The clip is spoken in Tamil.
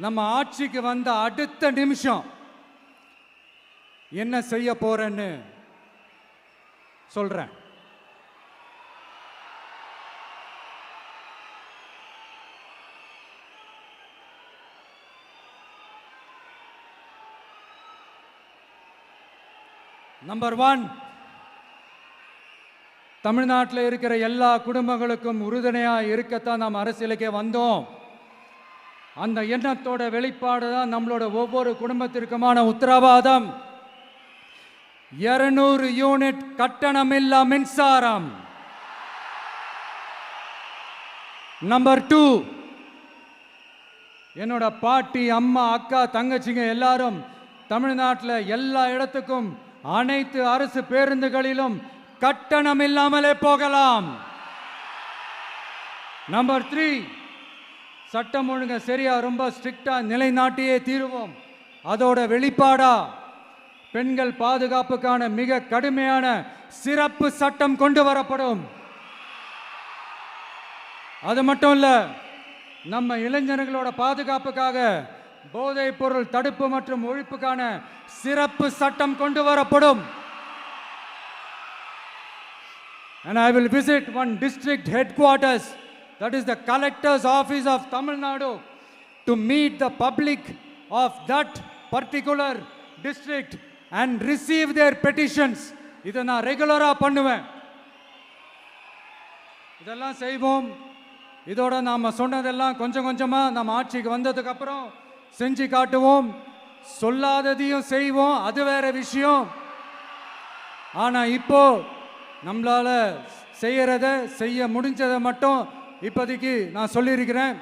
நம்ம ஆட்சிக்கு வந்த அடுத்த நிமிஷம் என்ன செய்ய போறேன்னு சொல்றேன். நம்பர் 1, தமிழ்நாட்டில் இருக்கிற எல்லா குடும்பங்களுக்கும் உறுதுணையாக இருக்கத்தான் நாம் அரசியலுக்கே வந்தோம். அந்த எண்ணத்தோட வெளிப்பாடு தான் நம்மளோட ஒவ்வொரு குடும்பத்திற்குமான உத்தரவாதம். 200 யூனிட் கட்டணமில்லா மின்சாரம். நம்பர் 2, என்னோட பாட்டி, அம்மா, அக்கா, தங்கச்சிங்க எல்லாரும் தமிழ்நாட்டில் எல்லா இடத்துக்கும் அனைத்து அரசு பேருந்துகளிலும் கட்டணம் இல்லாமலே போகலாம். நம்பர் 3, சட்டம் ஒழுங்க சரியா ரொம்ப ஸ்ட்ரிக்டா நிலைநாட்டியே தீருவோம். அதோட வெளிப்பாடா பெண்கள் பாதுகாப்புக்கான மிக கடுமையான சிறப்பு சட்டம் கொண்டு வரப்படும். அது மட்டும் இல்ல, நம்ம இளைஞர்களோட பாதுகாப்புக்காக போதைப் பொருள் தடுப்பு மற்றும் ஒழிப்புக்கான சிறப்பு சட்டம் கொண்டு வரப்படும். And I will visit one district headquarters, that is the collector's office of Tamil Nadu, to meet the public of that particular district and receive their petitions. இதை நான் ரெகுலரா பண்ணுவேன். இதெல்லாம் செய்வோம். இதோட நாம சொன்னதெல்லாம் கொஞ்சம் கொஞ்சமா நம்ம ஆட்சிக்கு வந்ததுக்கு அப்புறம் செஞ்சு காட்டுவோம். சொல்லாததையும் செய்வோம், அது வேற விஷயம். ஆனா இப்போ நம்மளால செய்யறத செய்ய முடிஞ்சதை மட்டும் இப்போதைக்கு நான் சொல்லியிருக்கிறேன்.